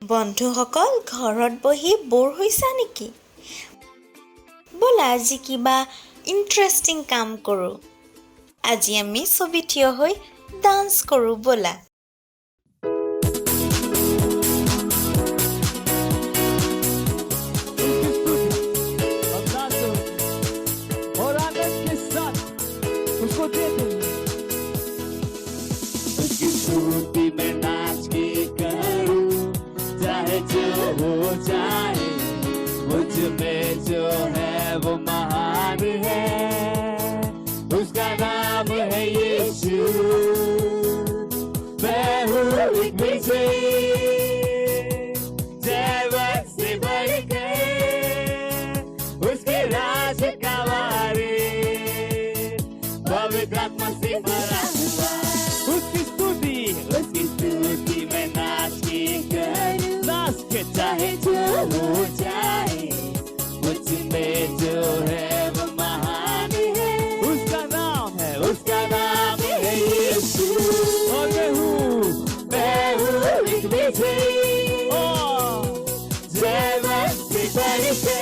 বন্ধুসকল, ঘৰত বহি বৰ হৈছা নেকি? ব'লা আজি কিবা ইণ্টাৰেষ্টিং কাম কৰোঁ। আজি আমি ছবি থিয় হৈ ডান্স কৰোঁ ব'লা। जो है वो महान है, उसका नाम है यीशु। मैं हूँ एक विजयी, जैवत से बढ़ के उसके राज का वारिस, पवित्र आत्मा से भरा हुआ। उसकी स्तुति में नाच के करूं, नाच के चाहे जो हो जाए, जो है वो महान है, उसका नाम है यीशु। और मैं हूँ एक विजयी, जैवत से बढ़ के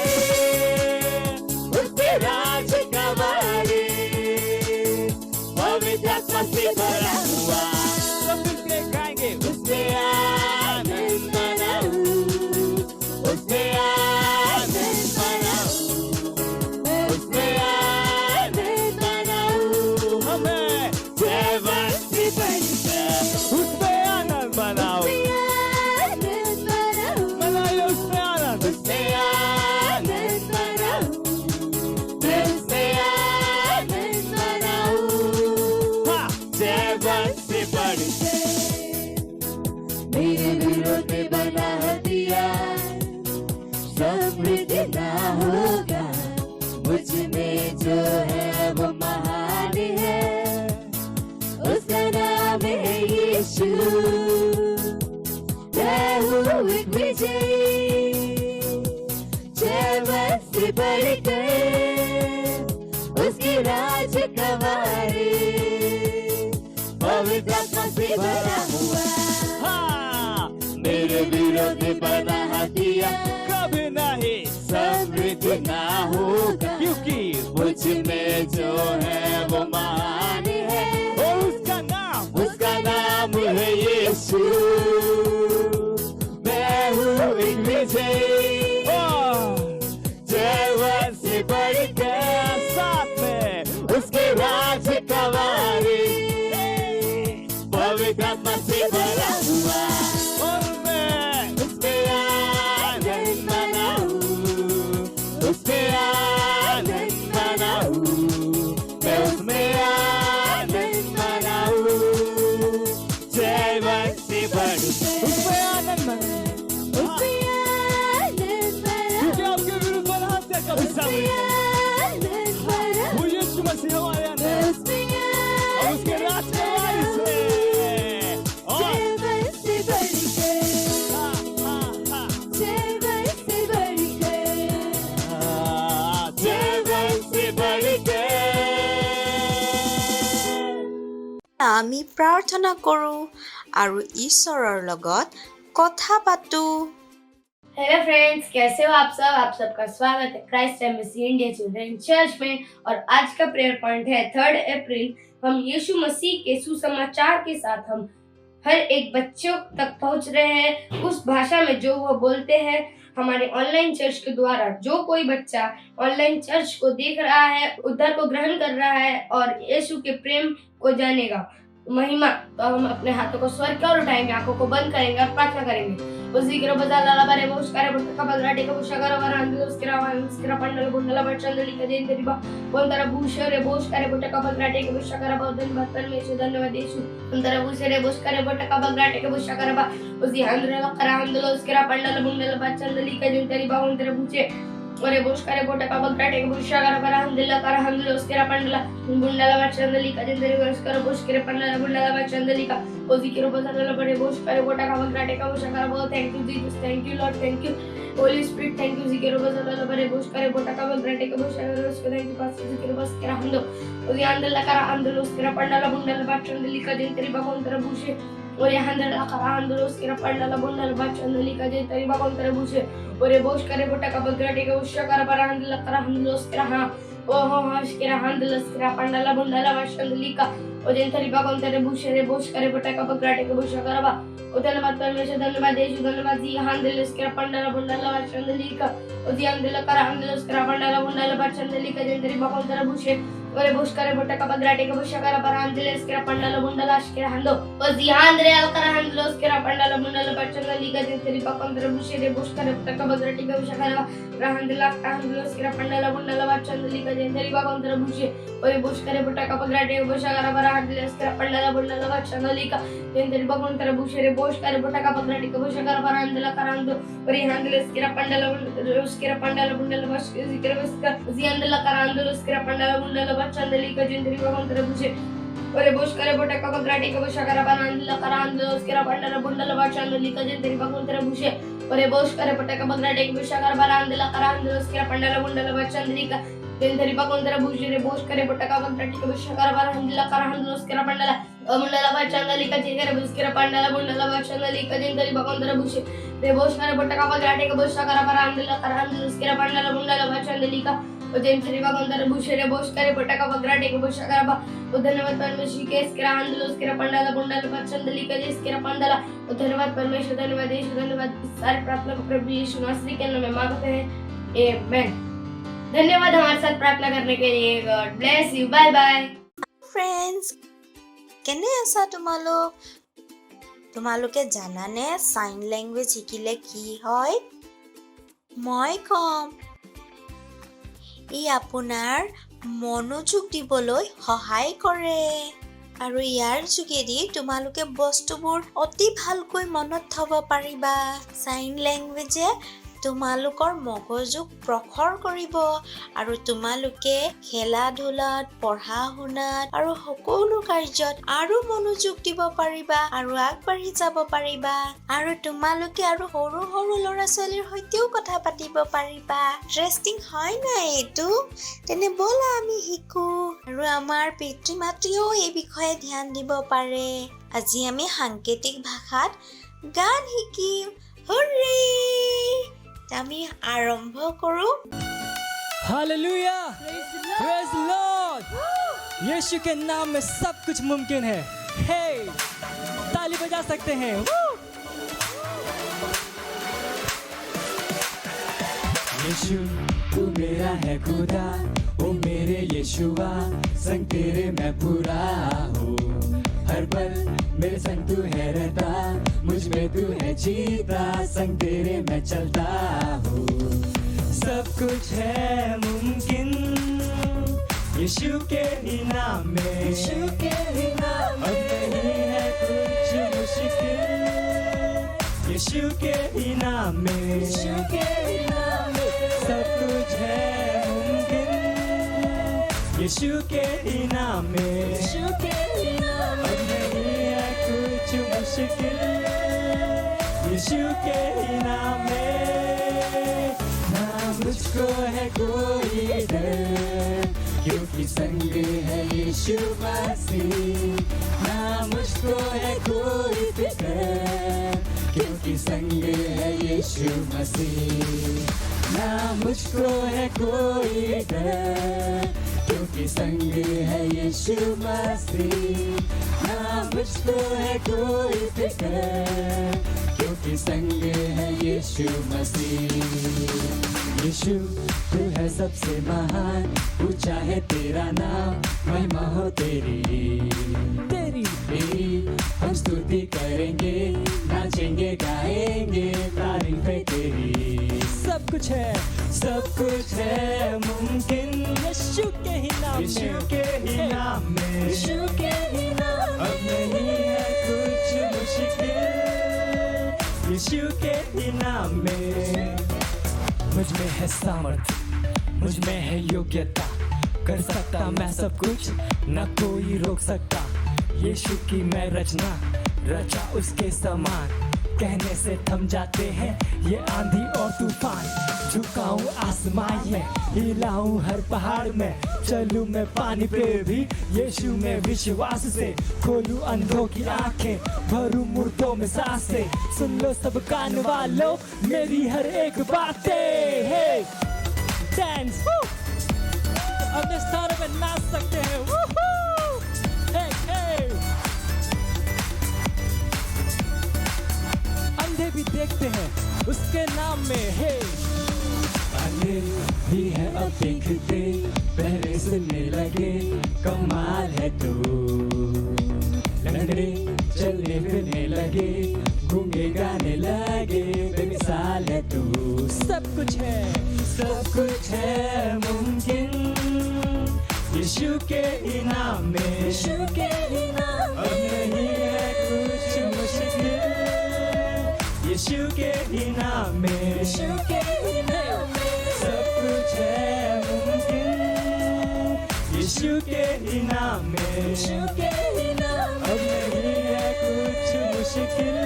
उसके राज का वारिस, पवित्र आत्मा से भरा हुआ। सब मिलके गाएंगे, उसमें आनंद मनाओ, उसमें मेरे विरोध में बना दिया, समृद्धि ना होगा, मुझ में जो है वो महान है, उसका नाम है यीशु। मैं हूँ एक विजयी, जैवत से बढ़ कर उसके राज का वारिस, पवित्र आत्मा से भरा हुआ। मेरे विरोध बना दिया, कभी नहीं समृद्धि ना होगा, क्योंकि मुझ में जो है वो महान है, और उसका नाम है यीशु। मैं हूँ एक विजयी, जैवत से बढ़ गया, साथ में उसके राज का वारिस, पवित्र आत्मा से भरा हुआ। আমি প্ৰাৰ্থনা কৰোঁ আৰু ঈশ্বৰৰ লগত কথা পাতোঁ। हेलो फ्रेंड्स, कैसे हो आप सब? आप सबका स्वागत है Christ embassy India children church में। और आज का प्रेयर पॉइंट है 3 अप्रैल। हम यीशु मसीह के सुसमाचार के साथ हम हर एक बच्चों तक पहुंच रहे हैं, उस भाषा में जो वो बोलते हैं। हमारे ऑनलाइन चर्च के द्वारा जो कोई बच्चा ऑनलाइन चर्च को देख रहा है, उद्धार को ग्रहण कर रहा है और यीशु के प्रेम को जानेगा, महिमा, तो हम अपने हाथों को स्वर की ओर उठाएंगे, आंखों को बंद करेंगे और प्रार्थना करेंगे। उजिकरो बजाला बारे बोशकारे बुटका बगराटे का बुशकारा वरांदे उसकेरा पंडल बुंडला बचंदली का जैन देबा बोलतारा बुशरे बोशकारे बुटका बगराटे का बुशकारा बदन बतन में धन्यवाद यीशु। अंतरा बुशरे बोशकारे बुटका बगराटे का बुशकारा बा उसी हंद्रला करा हंदलो उसकेरा पंडल बुंडला बचंदली का जैन तेरी बाहुन तेरे बुचे और बोशकारे बुटका बगराटे का बुशकारा करा हंदलो उसकेरा पंडला बुंडला बचंदली का जैन तेरी उसकेरा बोशकेरे पंडला बुंडला बचंदली का उजिकरो बजाला बारे बोशकारे बुटका बगराटे का बुशकारा बहुत thank you Jesus, thank you Lord, thank you Holi spirit, thank you जिकरो बजाला बारे बोशकारे बुटका बगराटे का बुशकारा उसको थैंक यू पास जिकरो बस करा हंदो उजी अंदला करा हंदलो उसकेरा पंडला बुंडला बचंदली का जैन तेरी बाहुन तेरे bushy Ore handala karahandalo skira pandala bundala bachandali kaje tari bakontra bushe. Ore bosh kare bota kabagrati ka usha kara parahandala karahandalo skira ha. Oh skira handala skira pandala bundala bachandali ka. Ojen tari bakontra bushe re bosh kare bota kabagrati ka usha kara ba. धन्यवाद परमेश्वर धन्यवाद यीशु धन्यवाद जी हांदलस करा पंडाला बुंडाला वाचंदली का ओजी हांदला करा हांदलस करा पंडाला बुंडाला वाचंदली का जंतरी बकोंतरा bushy ओरे बुश करे बोटा का बगराटे का बुशा करा पर हांदलस करा पंडाला बुंडाला अशकरा हांदो ओजी हांदरे करा हांदलस करा पंडाला बुंडाला वाचंदली का जंतरी बकोंतरा बुशे रे बुश करे बोटा का बगराटे का बुशा करा हांदला हांदलस करा पंडाला बुंडाला वाचंदली का जंतरी बकोंतरा बुशे ओरे बुश करे बोटा का बगराटे का बुशा करा पर हांदलस करा पंडाला बुंडाला वाचंदली का जंतरी बकोंतरा बुशे रे bosh kare bota ka pagrati ka busha kara parandela karando ori handle skira pandala bundala bash zikra baska ziandela karando skira pandala bundala bachandeli ka jindri bagontra bushe ore bosh kare bota ka pagrati ka busha kara parandela karando skira pandala bundala bachandeli ka jindri bagontra bushe ore bosh kare bota ka pagrati ka busha kara parandela karando skira pandala bundala bachandeli ka jindri bagontra bushe re bosh kare bota ka pagrati ka busha kara parandela karando skira pandala मुंडला बचंदली का जिगर बुस्किरा पंडला मुंडला बचंदली का जिंदली बकोंदरा bushy रे बोश करे बट्टा का बगराटे का बुशा करा पर आंदला करांदल बुस्किरा पंडला मुंडला बचंदली का ओ जिंदली बकोंदरा बुशे रे बोश करे बट्टा का बगराटे का बुशा करा बा ओ धन्यवाद परमेश्वर के स्किरा आंदल बुस्किरा पंडला मुंडला बचंदली का जिस्किरा पंडला ओ धन्यवाद परमेश्वर धन्यवाद यीशु धन्यवाद सारी प्रार्थना को प्रभु यीशु मसीह के नाम में मांगते हैं आमेन। धन्यवाद हमारे साथ प्रार्थना करने के लिए। God bless you. Bye bye friends, কেনে আছা তোমালোকে জানানে সাইন লেংগুৱেজ শিকিলে কি হয়? মই কম, ই আপোনাৰ মনোযোগ দিবলৈ সহায় কৰে আৰু ইয়াৰ যোগেদি তোমালোকে বস্তুবোৰ অতি ভালকৈ মনত থব পাৰিবা। সাইন লেংগুৱেজে তোমালোকৰ মগজুক প্ৰখৰ কৰিব আৰু তোমালোকে খেলা ধূলাত, পঢ়া শুনাত আৰু সকলো কাৰ্যত আৰু মনোযোগ দিব পাৰিবা আৰু আগবাঢ়ি যাব পাৰিবা আৰু তোমালোকে আৰু সৰু সৰু ল'ৰা ছোৱালীৰ সৈতেও কথা পাতিব পাৰিবা। ইণ্টাৰেষ্টিং হয় নাই এইটো? তেনে ব'লা আমি শিকো আৰু আমাৰ পিতৃ মাতৃয়েও এই বিষয়ে ধ্যান দিব পাৰে। আজি আমি সাংকেতিক ভাষাত গান শিকিম। হুৰৰে! আমি আৰম্ভ কৰো। Hallelujah, praise the Lord. यीशु के नाम में सब कुछ मुमकिन है। हे, ताली बजा सकते हैं। यीशु तू मेरा है खुदा, ओ मेरे यीशुआ, संग तेरे मैं पूरा हूँ। हर पल मेरे संग तू है रहता, मुझ में तू है जीता, संग तेरे मैं चलता हूँ। सब कुछ है मुमकिन यीशु के ही नाम में, यीशु के ही नाम में। अब नहीं है कुछ मुश्किल यीशु के ही नाम में, यीशु के ही नाम में। सब कुछ है मुमकिन यीशु के ही नाम में, यीशु के ही नाम में। अब नहीं है कुछ मुश्किल यीशु के ही नाम में। ना मुझको है कोई डर, क्योंकि संग है यीशु मसीह। ना मुझको है कोई फिक्र, क्योंकि संग है यीशु मसीह। ना मुझको है कोई डर, क्योंकि संग है यीशु मसीह। ना मुझको है कोई फिक्र, क्योंकि संग है यीशु मसीह। यीशु तू है सबसे महान, ऊंचा है तेरा नाम, महिमा हो तेरी हम स्तुति करेंगे, नाचेंगे गाएंगे, तारीफें तेरी। सब कुछ है मुमकिन यीशु के ही नाम में, यीशु के ही नाम में, यीशु के ही नाम में। अब नहीं है कुछ मुश्किल यीशु के ही नाम में। मुझ में है सामर्थ, मुझ में है योग्यता, कर सकता मैं सब कुछ, न कोई रोक सकता। यीशु की मैं रचना, रचा उसके समान, कहने से थम जाते हैं ये आंधी और तूफान। झुकाऊं आसमान में, हिलाऊं हर पहाड़ में, चलूं मैं पानी पे भी यीशु में विश्वास से। खोलूं अंधों की आंखें, भरूं मुर्दों में सांसें। सुन लो सब कान वालों मेरी हर एक बातें। हे डांस, अपने स्थानों पे नाच सकते हैं। हे हे, अंधे भी देखते हैं उसके नाम में। हे अंधे भी है अब देखते, पहले सुनने लगे, कमाल है तू। लंगड़े चलने फिरने लगे, गूंगे गाने लगे, बेमिसाल है तू। सब कुछ है मुमकिन यीशु के इनाम में। यीशु के इनाम में अब नहीं है कुछ मुश्किल, यीशु के इनाम में। यीशु के इनाम में सब कुछ है मुमकिन यीशु के इनाम में। यीशु के इनाम में अब नहीं है कुछ मुश्किल,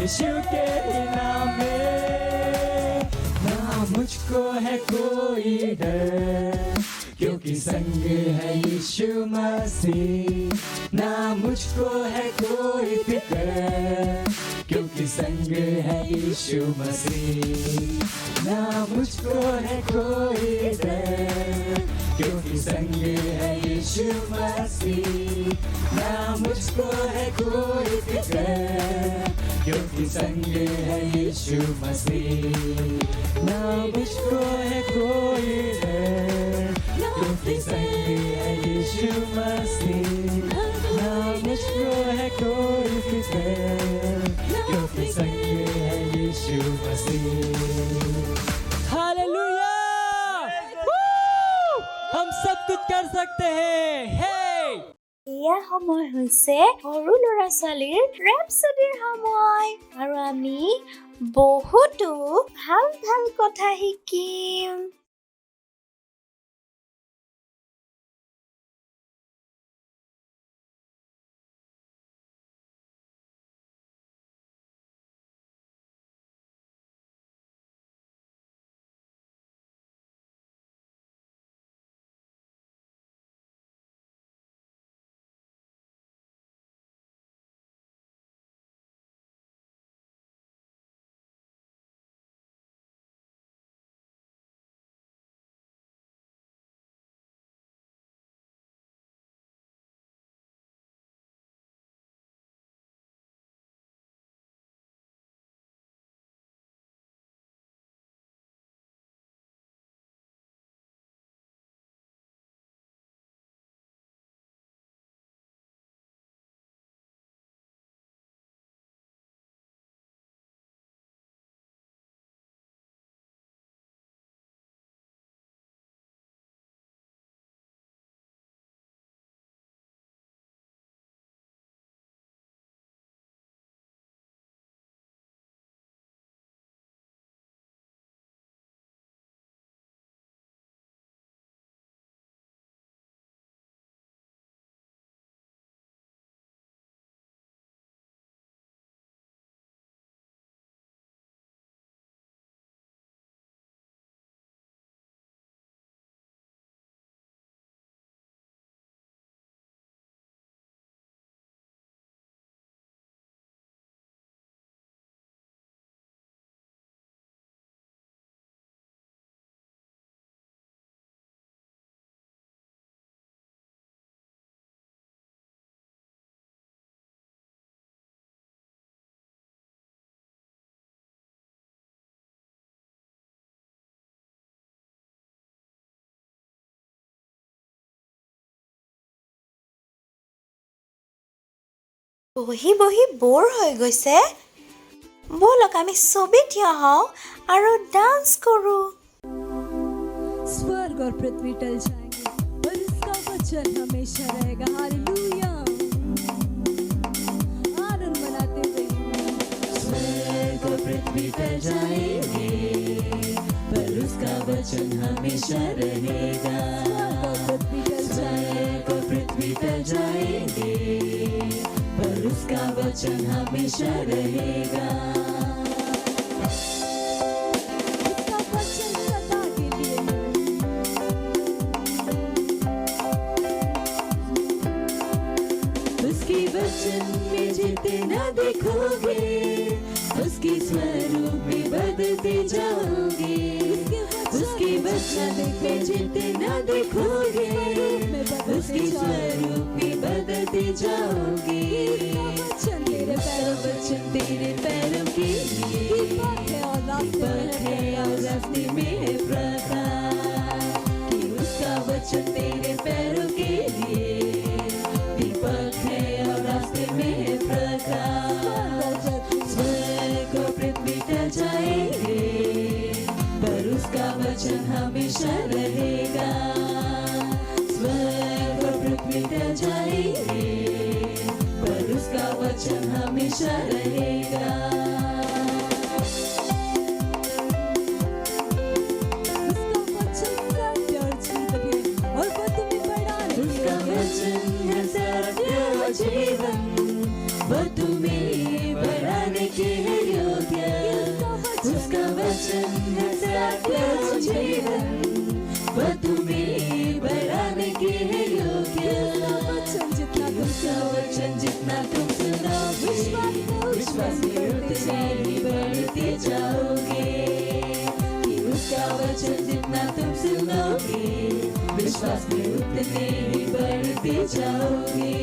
यीशु के इनाम में। ना मुझको है कोई डर, क्योंकि संग है यीशु मसीह। ना मुझको है कोई फिक्र, क्योंकि संग है यीशु मसीह। ना मुझको है कोई डर, क्योंकि संग है यीशु मसीह। ना मुझको है कोई फिक्र, क्योंकि संग है यीशु मसीह। ना मुझको है कोई डर, क्योंकि संग है यीशु मसीह। ना मुझको है कोई फिक्र, क्योंकि संग है यीशु मसीह। हालेलुया! हम सब कुछ कर सकते हैं। हे এয়া সময় হৈছে সৰু ল'ৰা ছোৱালীৰ ৰেপচডিৰ সময় আৰু আমি বহুতো ভাল ভাল কথা শিকিম। বহি বহি বৰ হৈ গৈছে, ব'লক আমি ছবি থিয় হওঁ আৰু ডান্স কৰোঁ। स्वर्ग और पृथ्वी टल जाएंगे पर इसका वचन हमेशा रहेगा। हालेलुया! आनंद मनाते हुए। स्वर्ग और पृथ्वी टल जाएंगे पर उसका वचन हमेशा रहेगा। स्वर्ग और पृथ्वी टल स्वर्ग और पृथ्वी टल जाएंगे पर उसका वचन हमेशा रहेगा उसका वचन सदा के लिए उसके वचन में जितना देखोगे उसकी स्वरूप में बदलते जाओगे उसके वचन में जितना देखोगे उसकी स्वरूप में बदलते जाओगे वचन तेरे पैरों के लिए दीपक है और रास्ते में है प्रकाश कि उसका वचन तेरे पैरों के लिए दीपक है और रास्ते में है प्रकाश स्वर्ग और पृथ्वी टल जाएंगे पर उसका वचन हमेशा रहेगा स्वर्ग और पृथ्वी टल जाएंगे पर उसका वचन हमेशा रहेगा उसका वचन है सत्य और जीवन वो तुम्हें बढ़ाने के है योग्य उसका वचन है सत्य और जीवन वो तुम्हें बढ़ाने के है योग्य उसका वचन जितना तुम सुनोगे विश्वास में उतने ही बढ़ते जाओगे कि उसका वचन जितना तुम सुनोगे विश्वास में उतने ही बढ़ते जाओगे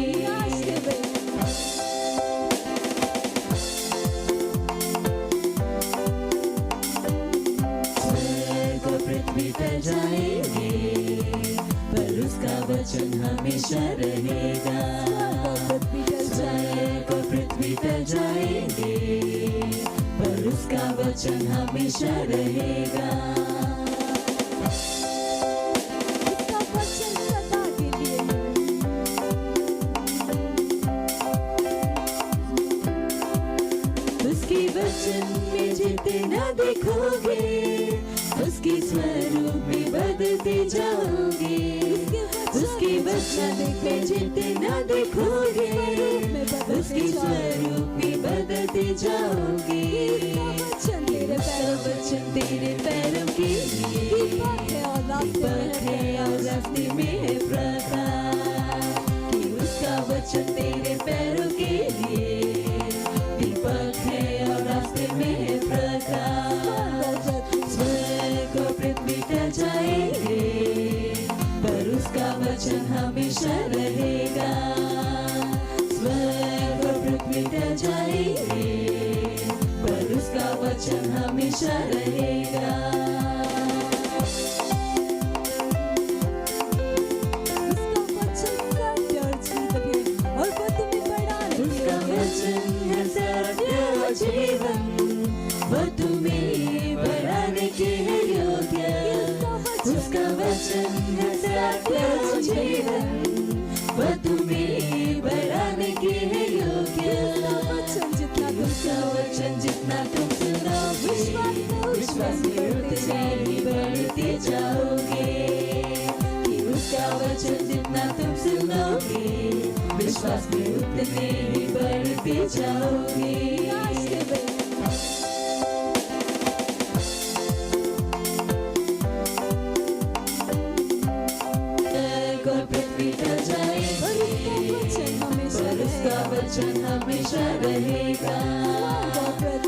स्वर्ग और पृथ्वी टल जाएंगे पर उसका वचन हमेशा रहेगा स्वर्ग और पृथ्वी टल जाएंगे पर उसका वचन हमेशा रहेगा उसका वचन सदा के लिए उसके वचन में जितना देखोगे उसकी स्वरूप में बदलते जाओगे उसके वचन में जितना देखोगे उसकी स्वरूप में बदलते जाओगे वचन तेरे पैरों के लिए दीपक है और रास्ते में है प्रकाश कि उसका वचन तेरे पैरों के लिए दीपक है और रास्ते में है प्रकाश स्वर्ग और पृथ्वी टल जाएंगे पर उसका वचन हमेशा रहेगा स्वर्ग और पृथ्वी टल जाएंगे पर उसका वचन हमेशा रहेगा उसका वचन है सत्य और जीवन वो तुम्हें बढ़ाने के है योग्य उसका वचन है सत्य और जीवन वो तुम्हें बढ़ाने के है योग्य उसका वचन जितना तुम सुनोगे विश्वास में उतने ही बढ़ते जाओगे कि उसका वचन जितना तुम सुनोगे विश्वास में उतने ही बढ़ते जाओगे पृथ्वी टल जाएगी पर उसका वचन हमेशा रहेगा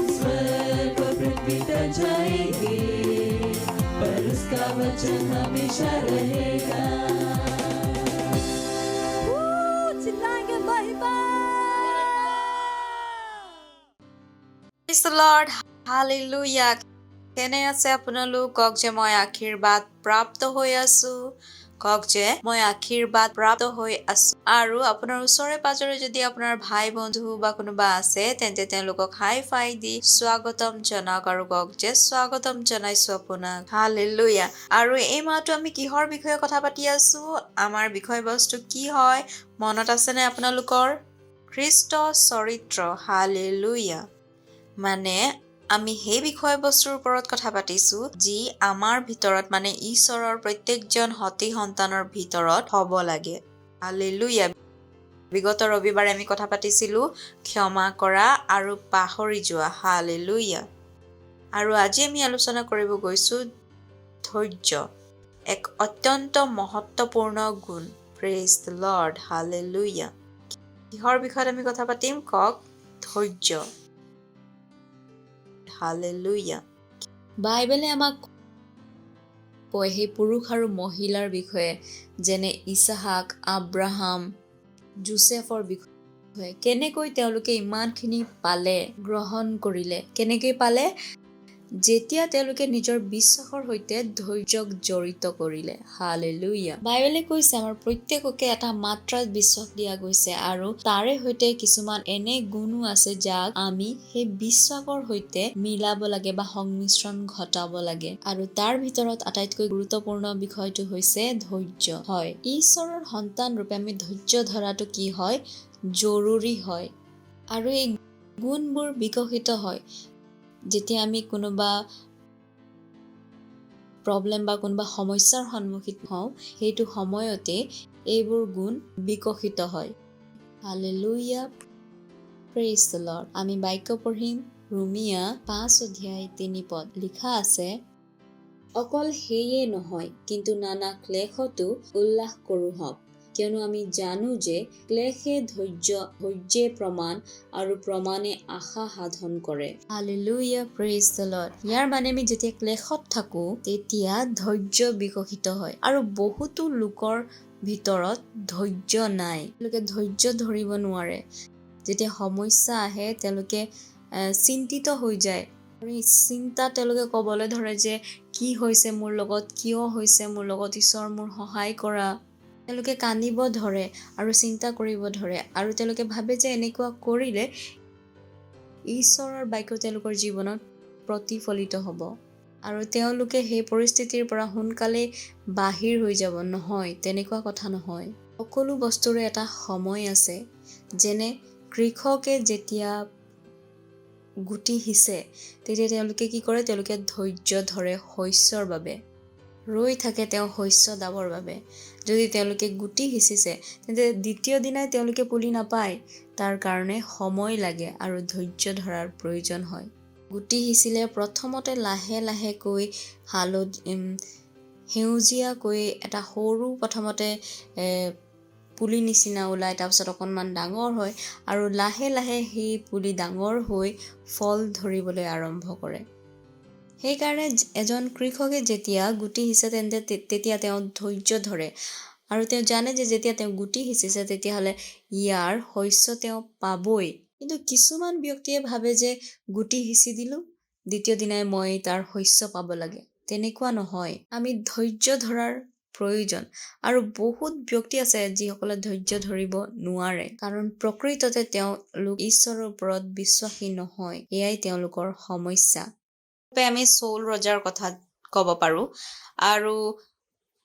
स्वर्ग और पृथ्वी टल जाएगी पर उसका वचन हमेशा रहेगा चिल्लाएंगे Praise the Lord. Hallelujah. কেনে আছে আপোনালোক কক যে মই আশীৰ্বাদ প্ৰাপ্ত হৈ আছো কক যে মই আশীৰ্বাদ প্ৰাপ্ত হৈ আছো আৰু আপোনাৰ ওচৰে পাজৰে যদি আপোনাৰ ভাই বন্ধু বা কোনোবা আছে তেন্তে তেওঁলোকক হাই ফাই দি স্বাগতম জনাওক আৰু কক যে স্বাগতম জনাইছো আপোনাক হালেলুয়া আৰু এই মাহটো আমি কিহৰ বিষয়ে কথা পাতি আছো আমাৰ বিষয়বস্তু কি হয় মনত আছেনে আপোনালোকৰ খ্ৰীষ্ট চৰিত্ৰ হালেলুয়া মানে আমি সেই বিষয়বস্তুৰ ওপৰত কথা পাতিছো যি আমাৰ ভিতৰত মানে ঈশ্বৰৰ প্ৰত্যেকজন হতি সন্তানৰ ভিতৰত হ'ব লাগে হালেলুয়া বিগত ৰবিবাৰে আমি কথা পাতিছিলোঁ ক্ষমা কৰা আৰু পাহৰি যোৱা। হালেলুয়া। আৰু আজি আমি আলোচনা কৰিব গৈছোঁ ধৈৰ্য, এক অত্যন্ত মহত্বপূৰ্ণ গুণ। Praise the Lord. হালেলুয়া। কিহৰ বিষয়ত আমি কথা পাতিম? কওক, ধৈৰ্য। হালেলুয়া। বাইবেলে আমাক কয় সেই পুৰুষ আৰু মহিলাৰ বিষয়ে, যেনে ইছহাক, আব্ৰাহাম, যোচেফৰ বিষয়ে, কেনেকৈ তেওঁলোকে ইমানখিনি পালে, গ্ৰহণ কৰিলে। কেনেকৈ পালে? যেতিয়া তেওঁলোকে নিজৰ বিশ্বাসৰ সৈতে ধৈৰ্যক জড়িত কৰিলে। হালেলুয়া। বাইবেলে কৈছে আমাৰ প্ৰত্যেককে এটা মাত্ৰাত বিশ্বাস দিয়া গৈছে আৰু তাৰে সৈতে কিছুমান এনে গুণো আছে যাক আমি সেই বিশ্বাসৰ সৈতে মিলাব লাগে বা সংমিশ্ৰণ ঘটাব লাগে। আৰু তাৰ ভিতৰত আটাইতকৈ গুৰুত্বপূৰ্ণ বিষয়টো হৈছে ধৈৰ্য। হয়, ঈশ্বৰৰ সন্তান ৰূপে আমি ধৈৰ্য ধৰাটো কি হয়? জৰুৰী হয়। আৰু এই গুণবোৰ বিকশিত হয় যেতিয়া আমি কোনোবা প্ৰব্লেম বা কোনোবা সমস্যাৰ সন্মুখীন হওঁ, সেইটো সময়তে এইবোৰ গুণ বিকশিত হয়। হালেলুয়া। Praise the lord. আমি বাক্য পঢ়িম ৰোমিয়া 5:3 লিখা আছে, অকল সেয়ে নহয় কিন্তু নানা ক্লেশতো উল্লাস কৰোঁ হওক, কিয়নো আমি জানো যে ক্লেশে ধৈৰ্যে প্ৰমাণ আৰু প্ৰমাণে আশা সাধন কৰে। হালেলুয়া। Praise the Lord. ইয়াৰ মানে আমি যেতিয়া ক্লেশত থাকো তেতিয়া ধৈৰ্য বিকশিত হয়। আৰু বহুতো লোকৰ ভিতৰত ধৈৰ্য নাই, তেওঁলোকে ধৈৰ্য ধৰিব নোৱাৰে। যেতিয়া সমস্যা আহে তেওঁলোকে চিন্তিত হৈ যায় আৰু এই চিন্তা তেওঁলোকে ক'বলৈ ধৰে যে কি হৈছে মোৰ লগত, কিয় হৈছে মোৰ লগত, ঈশ্বৰ মোৰ সহায় কৰা। তেওঁলোকে কান্দিব ধৰে আৰু চিন্তা কৰিব ধৰে আৰু তেওঁলোকে ভাবে যে এনেকুৱা কৰিলে ঈশ্বৰৰ বাক্য তেওঁলোকৰ জীৱনত প্ৰতিফলিত হ'ব আৰু তেওঁলোকে সেই পৰিস্থিতিৰ পৰা সোনকালে বাহিৰ হৈ যাব। নহয়, তেনেকুৱা কথা নহয়। সকলো বস্তুৰে এটা সময় আছে। যেনে কৃষকে যেতিয়া গুটি সিঁচে তেতিয়া তেওঁলোকে কি কৰে? তেওঁলোকে ধৈৰ্য ধৰে শস্যৰ বাবে, ৰৈ থাকে তেওঁ শস্য দাবৰ বাবে। যদি তেওঁলোকে গুটি সিঁচিছে তেন্তে দ্বিতীয় দিনাই তেওঁলোকে পুলি নাপায়। তাৰ কাৰণে সময় লাগে আৰু ধৈৰ্য ধৰাৰ প্ৰয়োজন হয়। গুটি সিঁচিলে প্ৰথমতে লাহে লাহেকৈ সেউজীয়াকৈ এটা সৰু প্ৰথমতে পুলি নিচিনা ওলায়, তাৰপিছত অকণমান ডাঙৰ হয় আৰু লাহে লাহে সেই পুলি ডাঙৰ হৈ ফল ধৰিবলৈ আৰম্ভ কৰে। সেইকাৰণে এজন কৃষকে যেতিয়া গুটি সিঁচে তেতিয়া তেওঁ ধৈৰ্য ধৰে আৰু তেওঁ জানে যে যেতিয়া তেওঁ গুটি সিঁচিছে তেতিয়াহ'লে ইয়াৰ শস্য তেওঁ পাবই। কিন্তু কিছুমান ব্যক্তিয়ে ভাবে যে গুটি সিঁচি দিলোঁ, দ্বিতীয় দিনাই মই তাৰ শস্য পাব লাগে। তেনেকুৱা নহয়। আমি ধৈৰ্য ধৰাৰ প্ৰয়োজন। আৰু বহুত ব্যক্তি আছে যিসকলে ধৈৰ্য ধৰিব নোৱাৰে, কাৰণ প্ৰকৃততে তেওঁলোক ঈশ্বৰৰ ওপৰত বিশ্বাসী নহয়। এয়াই তেওঁলোকৰ সমস্যা। আমি চৌল ৰজাৰ কথা ক'ব পাৰোঁ। আৰু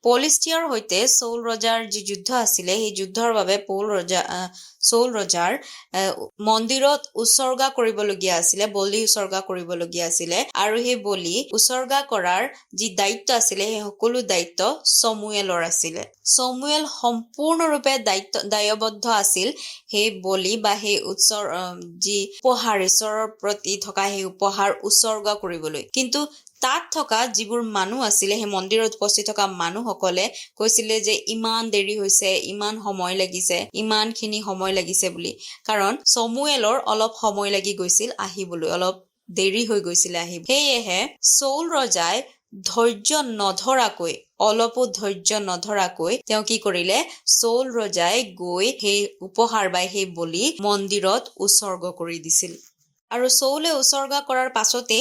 পলিষ্টিয়াৰ সৈতে চৌল ৰজাৰ যি যুদ্ধ আছিলে, সেই যুদ্ধৰ বাবে চৌল ৰজাৰ মন্দিৰত উচৰ্গা কৰিবলগীয়া আছিলে, বলি উচৰ্গা কৰিবলগীয়া আছিলে। আৰু সেই বলি উচৰ্গা কৰাৰ যি দায়িত্ব আছিলে সেই সকলো দায়িত্ব চমুৱেলৰ আছিলে। চমুৱেল সম্পূৰ্ণৰূপে দায়বদ্ধ আছিল সেই বলি বা সেই যি উপহাৰ, ঈশ্বৰৰ প্ৰতি থকা সেই উপহাৰ উচৰ্গা কৰিবলৈ। কিন্তু তাত থকা যিবোৰ মানুহ আছিলে, সেই মন্দিৰত উপস্থিত থকা মানুহসকলে কৈছিলে যে ইমান দেৰি হৈছে, ইমান সময় লাগিছে, ইমানখিনি সময় লাগিছে বুলি। কাৰণ চমুৱেলৰ অলপ সময় লাগি গৈছিল আহিবলৈ, অলপ দেৰি হৈ গৈছিলে আহিব। সেয়েহে চৌল ৰজাই অলপো ধৈৰ্য নধৰাকৈ তেওঁ কি কৰিলে? চৌল ৰজাই গৈ সেই উপহাৰ বা সেই বলি মন্দিৰত উচৰ্গ কৰি দিছিল। আৰু চৌলে উচৰ্গা কৰাৰ পাছতে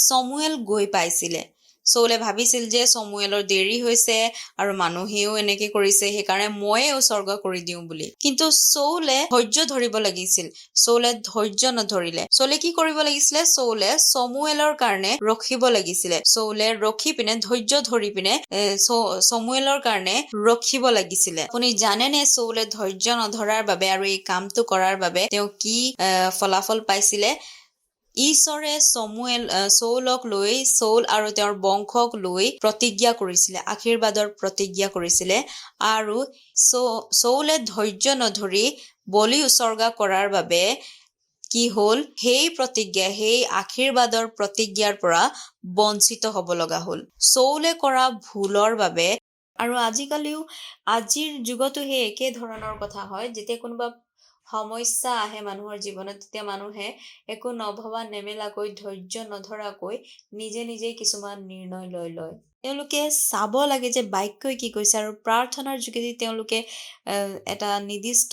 চমুৱেল গৈ পাইছিলে। চৌলে ভাবিছিল যে চমুৱেলৰ দেৰি হৈছে আৰু মানুহেও এনেকে কৰিছে, সেইকাৰণে ময়ে উচৰ্গা কৰি দিওঁ বুলি। কিন্তু চৌলে ধৈৰ্য ধৰিব লাগিছিল। চৌলে ধৈৰ্য নধৰিলে। চৌলে কি কৰিব লাগিছিলে? চৌলে চমুৱেলৰ কাৰণে ৰখিব লাগিছিলে। চৌলে ৰখি পিনে ধৈৰ্য ধৰি পিনে চমুৱেলৰ কাৰণে ৰখিব লাগিছিলে। আপুনি জানেনে চৌলে ধৈৰ্য নধৰাৰ বাবে আৰু এই কামটো কৰাৰ বাবে তেওঁ কি ফলাফল পাইছিলে? ঈশ্বৰে চৌলক লৈ, চৌল আৰু তেওঁৰ বংশক লৈ প্ৰতিজ্ঞা কৰিছিলে, আশীৰ্বাদৰ প্ৰতিজ্ঞা কৰিছিলে। আৰু চৌলে ধৈৰ্য নধৰি বলি উচৰ্গা কৰাৰ বাবে কি হ'ল সেই প্ৰতিজ্ঞা সেই আশীৰ্বাদৰ প্ৰতিজ্ঞাৰ পৰা বঞ্চিত হ'ব লগা হ'ল চৌলে কৰা ভুলৰ বাবে। আৰু আজিকালিও আজিৰ যুগতো সেই একে ধৰণৰ কথা হয়। যেতিয়া কোনোবা সমস্যা আহে মানুহৰ জীৱনত তেতিয়া মানুহে একো নভবা নেমেলাকৈ ধৈৰ্য নধৰাকৈ নিজে নিজেই কিছুমান নিৰ্ণয় লৈ লয়। তেওঁলোকে চাব লাগে যে বাক্যই কি কৈছে আৰু প্ৰাৰ্থনাৰ যোগেদি তেওঁলোকে এটা নিৰ্দিষ্ট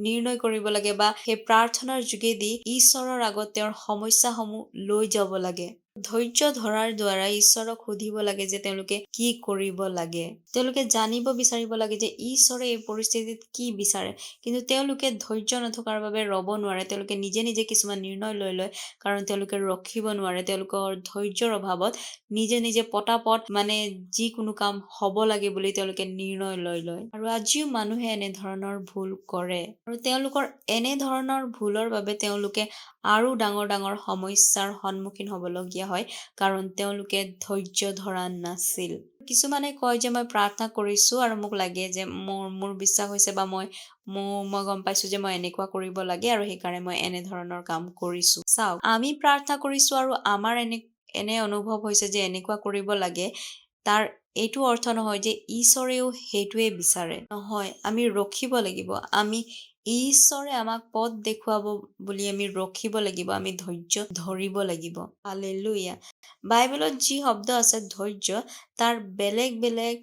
নিৰ্ণয় কৰিব লাগে বা সেই প্ৰাৰ্থনাৰ যোগেদি ঈশ্বৰৰ আগত তেওঁৰ সমস্যাসমূহ লৈ যাব লাগে। ধৈৰ্য ধৰাৰ দ্বাৰা ঈশ্বৰক সুধিব লাগে যে তেওঁলোকে কি কৰিব লাগে। তেওঁলোকে জানিব বিচাৰিব লাগে যে ঈশ্বৰে এই পৰিস্থিতিত কি বিচাৰে। কিন্তু তেওঁলোকে ধৈৰ্য নথকাৰ বাবে ৰ'ব নোৱাৰে। তেওঁলোকে নিজে নিজে কিছুমান নিৰ্ণয় লৈ লয় কাৰণ তেওঁলোকে ৰখিব নোৱাৰে। তেওঁলোকৰ ধৈৰ্যৰ অভাৱত নিজে নিজে পটাপট যিকোনো কাম হ'ব লাগে বুলি তেওঁলোকে নিৰ্ণয় লৈ লয়। আৰু আজিও মানুহে এনেধৰণৰ ভুল কৰে আৰু তেওঁলোকৰ এনেধৰণৰ ভুলৰ বাবে তেওঁলোকে আৰু ডাঙৰ ডাঙৰ সমস্যাৰ সন্মুখীন হ'বলগীয়া হয় কাৰণ তেওঁলোকে ধৈৰ্য ধৰা নাছিল। কিছুমানে কয় যে মই প্ৰাৰ্থনা কৰিছো আৰু মোক লাগে যে মোৰ বিশ্বাস হৈছে বা মই গম পাইছো যে মই এনেকুৱা কৰিব লাগে আৰু সেইকাৰণে মই এনেধৰণৰ কাম কৰিছো। চাওক, আমি প্ৰাৰ্থনা কৰিছো আৰু আমাৰ এনে অনুভৱ হৈছে যে এনেকুৱা কৰিব লাগে, তাৰ এইটো অৰ্থ নহয় যে ঈশ্বৰেও সেইটোৱে বিচাৰে। নহয়, আমি ৰখিব লাগিব। ঈশ্বৰে আমাক পথ দেখুৱাব বুলি আমি ৰখিব লাগিব। আমি ধৈৰ্য ধৰিব লাগিব। হালেলুয়া। বাইবেলত যি শব্দ আছে ধৈৰ্য, তাৰ বেলেগ বেলেগ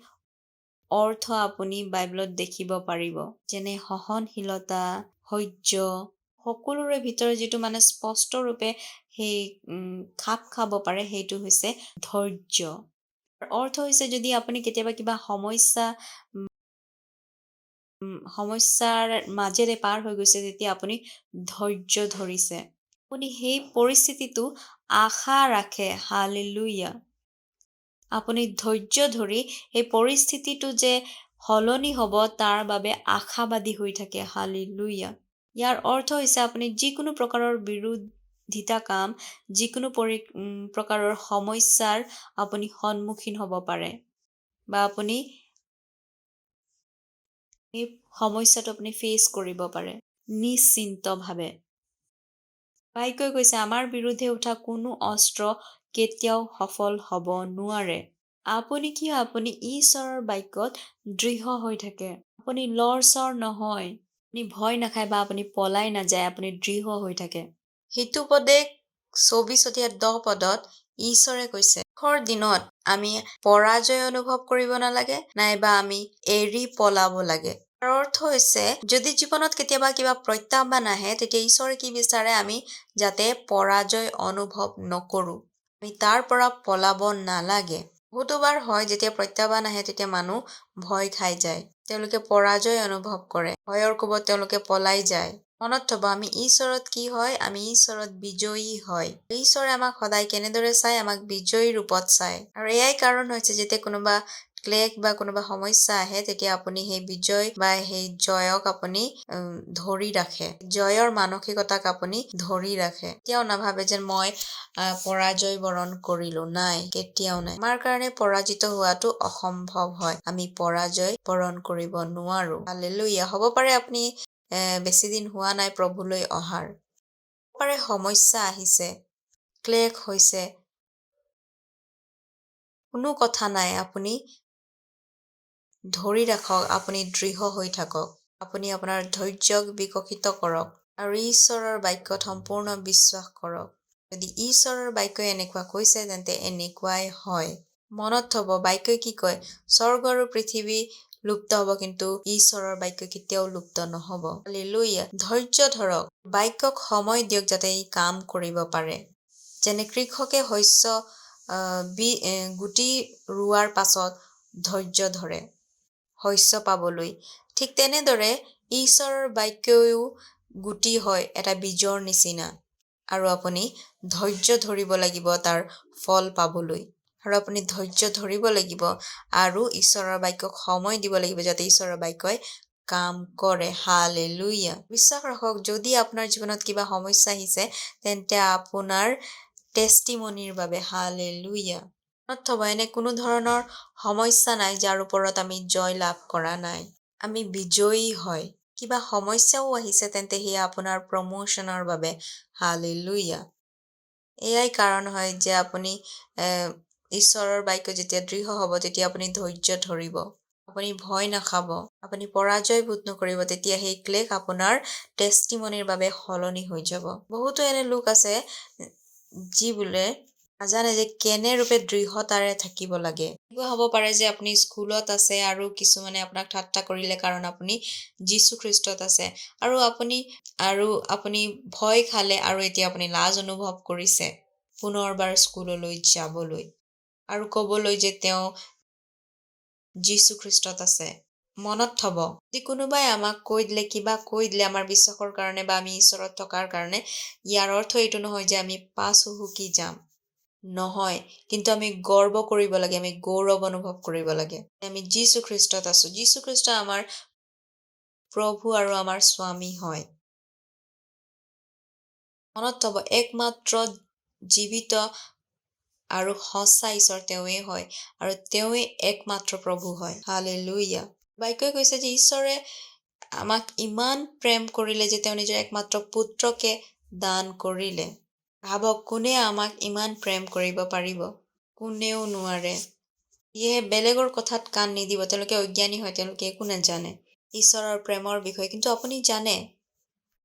অৰ্থ আপুনি বাইবেলত দেখিব পাৰিব। যেনে সহনশীলতা, ধৈৰ্য, সকলোৰে ভিতৰত যিটো স্পষ্ট ৰূপে সেই খাপ খাব পাৰে সেইটো হৈছে ধৈৰ্য। অৰ্থ হৈছে যদি আপুনি কেতিয়াবা কিবা সমস্যাৰ মাজেৰে পাৰ হৈ গৈছে তেতিয়া আপুনি ধৈৰ্য ধৰিছে। আপুনি সেই পৰিস্থিতিটো আশা ৰাখে। হালেলুয়া। আপুনি ধৈৰ্য ধৰি এই পৰিস্থিতিটো যে সলনি হ'ব তাৰ বাবে আশাবাদী হৈ থাকে। হালেলুয়া। ইয়াৰ অৰ্থ হৈছে আপুনি যিকোনো প্ৰকাৰৰ বিৰোধিতা কাম, যিকোনো প্ৰকাৰৰ সমস্যাৰ আপুনি সন্মুখীন হ'ব পাৰে বা আপুনি এই সমস্যাটো আপুনি ফেচ কৰিব পাৰে নিশ্চিন্তভাৱে। বাক্যই কৈছে আমাৰ বিৰুদ্ধে উঠা কোনো অস্ত্ৰ কেতিয়াও সফল হ'ব নোৱাৰে। আপুনি ঈশ্বৰৰ বাক্যত দৃঢ় হৈ থাকে। আপুনি লৰচৰ নহয়, আপুনি ভয় নাখায় বা আপুনি পলাই নাযায়, আপুনি দৃঢ় হৈ থাকে। হিতুপদেশ 24:10 ঈশ্বৰে কৈছে, শেষৰ দিনত আমি পৰাজয় অনুভৱ কৰিব নালাগে, নাইবা আমি এৰি পলাব লাগে। তাৰ অৰ্থ হৈছে যদি জীৱনত কেতিয়াবা কিবা প্ৰত্যাহ্বান আহে তেতিয়া ঈশ্বৰে কি বিচাৰে, আমি যাতে পৰাজয় অনুভৱ নকৰো। আমি তাৰ পৰা পলাব নালাগে। বহুতোবাৰ হয় যেতিয়া প্ৰত্যাহ্বান আহে তেতিয়া মানুহ ভয় খাই যায়। তেওঁলোকে পৰাজয় অনুভৱ কৰে। ভয়ৰ কোবত তেওঁলোকে পলাই যায়। মনত থব, আমি ঈশ্বৰত কি হয়, আমি ঈশ্বৰত বিজয়ী হয়। ঈশ্বৰে আমাক সদায় কেনেদৰে চায়, আমাক বিজয়ী ৰূপত চায়। আৰু এয়াই কাৰণ হৈছে যেতিয়া কোনোবা ক্লেশ বা কোনোবা সমস্যা আহে তেতিয়া আপুনি সেই বিজয় বা সেই জয়ক আপুনি ধৰি ৰাখে। জয়ৰ মানসিকতাক আপুনি ধৰি ৰাখে। কেতিয়াও নাভাবে যে মই পৰাজয় বৰণ কৰিলো। নাই, কেতিয়াও নাই। আমাৰ কাৰণে পৰাজিত হোৱাটো অসম্ভৱ হয়। আমি পৰাজয় বৰণ কৰিব নোৱাৰো। হালেলুয়া। হ'ব পাৰে আপুনি বেছি দিন হোৱা নাই প্ৰভুলৈ অহাৰ। হ'ব পাৰে সমস্যা আহিছে, ক্লেশ হৈছে। কোনো কথা নাই, আপুনি ধৰি ৰাখক, আপুনি দৃঢ় হৈ থাকক। আপুনি আপোনাৰ ধৈৰ্যক বিকশিত কৰক আৰু ঈশ্বৰৰ বাক্যত সম্পূৰ্ণ বিশ্বাস কৰক। যদি ঈশ্বৰৰ বাক্যই এনেকুৱা কৈছে তেন্তে এনেকুৱাই হয়। মনত থব, বাক্যই কি কয়, স্বৰ্গ আৰু পৃথিৱী লুপ্ত হ'ব কিন্তু ঈশ্বৰৰ বাক্য কেতিয়াও লুপ্ত নহ'ব। হালেলুয়া। ধৈৰ্য ধৰক, বাক্যক সময় দিয়ক যাতে ই কাম কৰিব পাৰে। যেনে কৃষকে গুটি ৰোৱাৰ পাছত ধৈৰ্য ধৰে শস্য পাবলৈ, ঠিক তেনেদৰে ঈশ্বৰৰ বাক্যও গুটি হয়, এটা বীজৰ নিচিনা। আৰু আপুনি ধৈৰ্য ধৰিব লাগিব তাৰ ফল পাবলৈ। আৰু আপুনি ধৈৰ্য ধৰিব লাগিব আৰু ঈশ্বৰৰ বাক্যক সময় দিব লাগিব যাতে ঈশ্বৰৰ বাক্যই কাম কৰে। হালেলুয়া। বিশ্বাস ৰাখক, যদি আপোনাৰ জীৱনত কিবা সমস্যা আহিছে তেন্তে আপোনাৰ টেষ্টিমনিৰ বাবে। হালেলুয়া। মনত থব, এনে কোনো ধৰণৰ সমস্যা নাই যাৰ ওপৰত আমি জয় লাভ কৰা নাই। আমি বিজয়ী হয়। কিবা সমস্যাও আহিছে তেন্তে সেয়া আপোনাৰ প্ৰমোশ্যনৰ বাবে। হালেলুয়া। এয়াই কাৰণ হয় যে আপুনি ঈশ্বৰৰ বাক্য যেতিয়া দৃঢ় হ'ব তেতিয়া আপুনি ধৈৰ্য ধৰিব, আপুনি ভয় নাখাব, আপুনি পৰাজয় বোধ নকৰিব। তেতিয়া সেই ক্লেশ আপোনাৰ টেষ্টিমনিৰ বাবে সলনি হৈ যাব। বহুতো এনে লোক আছে যি বোলে নাজানে যে কেনে ৰূপে দৃঢ়তাৰে থাকিব লাগে। এনেকুৱা হ'ব পাৰে যে আপুনি স্কুলত আছে আৰু কিছুমানে আপোনাক ঠাট্টা কৰিলে কাৰণ আপুনি যীশু খ্ৰীষ্টত আছে, আৰু আপুনি ভয় খালে আৰু এতিয়া আপুনি লাজ অনুভৱ কৰিছে পুনৰবাৰ স্কুললৈ যাবলৈ আৰু ক'বলৈ যে তেওঁ যীশু খ্ৰীষ্টত আছে। মনত থব, যদি কোনোবাই আমাক কিবা কৈ দিলে আমাৰ বিশ্বাসৰ কাৰণে বা আমি ঈশ্বৰত থকাৰ কাৰণে, ইয়াৰ অৰ্থ এইটো নহয় যে আমি পাছ হুহুকি যাম। নহয়, কিন্তু আমি গৰ্ব কৰিব লাগে, আমি গৌৰৱ অনুভৱ কৰিব লাগে। আমি যীশু খ্ৰীষ্টত আছো। যীশু খ্ৰীষ্ট আমাৰ প্ৰভু আৰু আমাৰ স্বামী হয়। মনত থব, একমাত্ৰ জীৱিত আৰু সঁচা ঈশ্বৰ তেওঁৱেই হয় আৰু তেওঁৱেই একমাত্ৰ প্ৰভু হয়। হালেলুয়া। বাক্যই কৈছে যে ঈশ্বৰে আমাক ইমান প্ৰেম কৰিলে যে তেওঁ নিজৰ একমাত্ৰ পুত্ৰকে দান কৰিলে। ভাবক, কোনে আমাক ইমান প্ৰেম কৰিব পাৰিব? কোনেও নোৱাৰে। সেয়েহে বেলেগৰ কথাত কাণ নিদিব। তেওঁলোকে অজ্ঞানী হয়, তেওঁলোকে একো নাজানে ঈশ্বৰৰ প্ৰেমৰ বিষয়ে, কিন্তু আপুনি জানে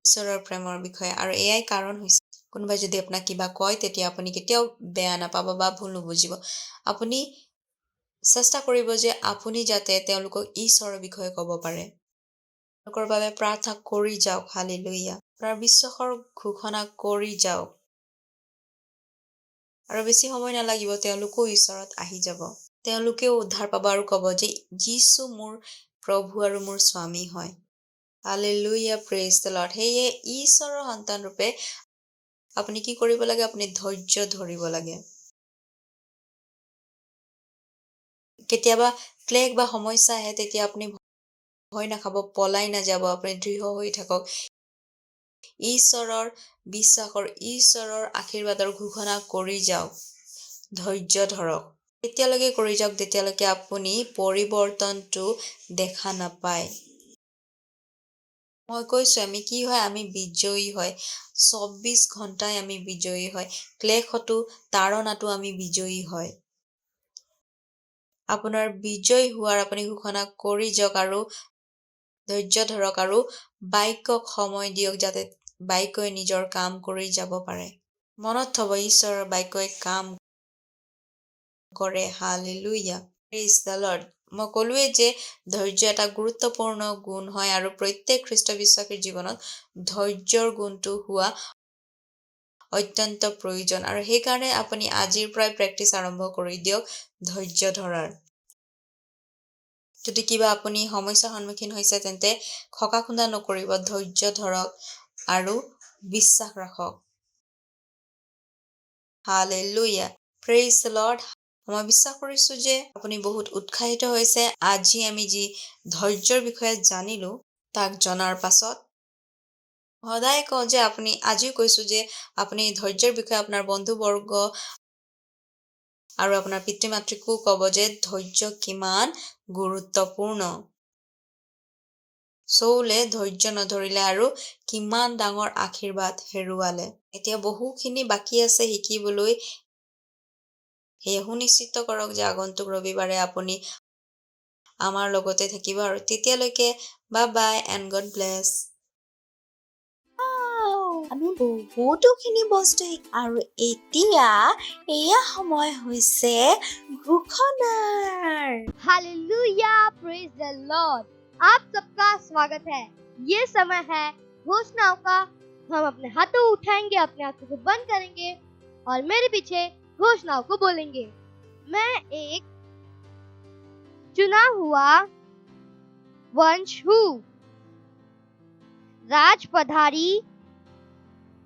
ঈশ্বৰৰ প্ৰেমৰ বিষয়ে। আৰু এয়াই কাৰণ হৈছে, কোনোবাই যদি আপোনাক কিবা কয় তেতিয়া আপুনি কেতিয়াও বেয়া নাপাব বা ভুল নুবুজিব। আপুনি চেষ্টা কৰিব যে আপুনি যাতে তেওঁলোকক ঈশ্বৰৰ বিষয়ে ক'ব পাৰে। তেওঁলোকৰ বাবে প্ৰাৰ্থনা কৰি যাওক। হালেলুয়া। আপোনাৰ বিশ্বাসৰ ঘোষণা কৰি যাওক। আৰু বেছি সময় নালাগিব, তেওঁলোকো ঈশ্বৰত আহি যাব। তেওঁলোকেও উদ্ধাৰ পাব আৰু ক'ব যে যীশু মোৰ প্ৰভু আৰু মোৰ স্বামী হয়। Hallelujah, praise the lord. সেয়ে ঈশ্বৰৰ সন্তান ৰূপে আপুনি কি কৰিব লাগে? আপুনি ধৈৰ্য ধৰিব লাগে। কেতিয়াবা ক্লেশ বা সমস্যা আহে তেতিয়া আপুনি ভয় নাখাব, পলাই নাযাব, আপুনি দৃঢ় হৈ থাকক। ঈশ্বৰৰ আশীৰ্বাদৰ ঘোষণা কৰি যাওক। ধৈৰ্য ধৰক। তেতিয়ালৈকে কৰি যাওক যেতিয়ালৈকে আপুনি পৰিৱৰ্তনটো দেখা নাপায়। মই কৈছো, আমি কি হয়? আমি বিজয়ী হয়। 24 ঘণ্টাই আমি বিজয়ী হয়। ক্লেশতো তাড়নাতো আমি বিজয়ী হয়। আপোনাৰ বিজয় হোৱাৰ আপুনি ঘোষণা কৰি যাওক আৰু ধৈৰ্য ধৰক আৰু বাক্যক সময় দিয়ক যাতে বাক্যই নিজৰ কাম কৰি যাব পাৰে। মনত থব, ঈশ্বৰৰ বাক্যই কাম কৰে। Hallelujah, praise the lord. মই ক'লোৱে যে ধৈৰ্য এটা গুৰুত্বপূৰ্ণ গুণ হয় আৰু প্ৰত্যেক খ্ৰীষ্ট বিশ্বাসীৰ জীৱনত ধৈৰ্যৰ গুণটো হোৱা অত্যন্ত প্ৰয়োজন। আৰু সেইকাৰণে আপুনি আজিৰ পৰাই প্ৰেক্টিচ আৰম্ভ কৰি দিয়ক ধৈৰ্য ধৰাৰ। যদি কিবা আপুনি সমস্যাৰ সন্মুখীন হৈছে তেন্তে খকা খুন্দা নকৰিব, ধৈৰ্য ধৰক আৰু বিশ্বাস ৰাখক। Hallelujah, praise the lord. মই বিশ্বাস কৰিছো যে আপুনি বহুত উৎসাহিত হৈছে। আজি আমি যি ধৈৰ্যৰ বিষয়ে জানিলো, তাক জনাৰ পাছত সদায় কওঁ যে আজিও কৈছো যে আপুনি ধৈৰ্যৰ বিষয়ে আপোনাৰ বন্ধুবৰ্গ আৰু আপোনাৰ পিতৃ মাতৃকো ক'ব যে ধৈৰ্য কিমান গুৰুত্বপূৰ্ণ। চৌলে ধৈৰ্য নধৰিলে আৰু কিমান ডাঙৰ আশীৰ্বাদ হেৰুৱালে। এতিয়া বহুখিনি বাকী আছে শিকিবলৈ। সেয়ে সুনিশ্চিত কৰক যে আগন্তুক ৰবিবাৰে আপুনি আমাৰ লগতে থাকিব। আৰু তেতিয়ালৈকে bye bye and god bless. আমি বহুতোখিনি বস্তু আৰু এতিয়া এয়া সময় হৈছে ঘোষণাৰ। Hallelujah, praise the Lord. आप सबका स्वागत है। ये समय है घोषणाओं का। हम अपने हाथों उठाएंगे, अपने आंखों को बंद करेंगे और मेरे पीछे घोषणाओं को बोलेंगे। मैं एक चुना हुआ वंश हूँ, राज पधारी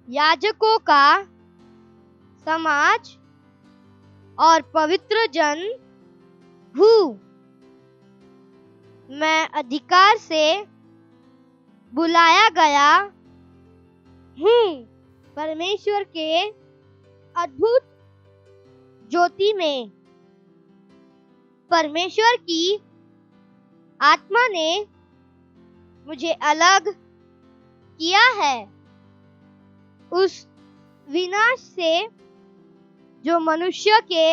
याजकों का समाज और पवित्र जन हूँ। मैं अधिकार से बुलाया गया हूँ, परमेश्वर के अद्भुत ज्योति में। परमेश्वर की आत्मा ने मुझे अलग किया है उस विनाश से जो मनुष्य के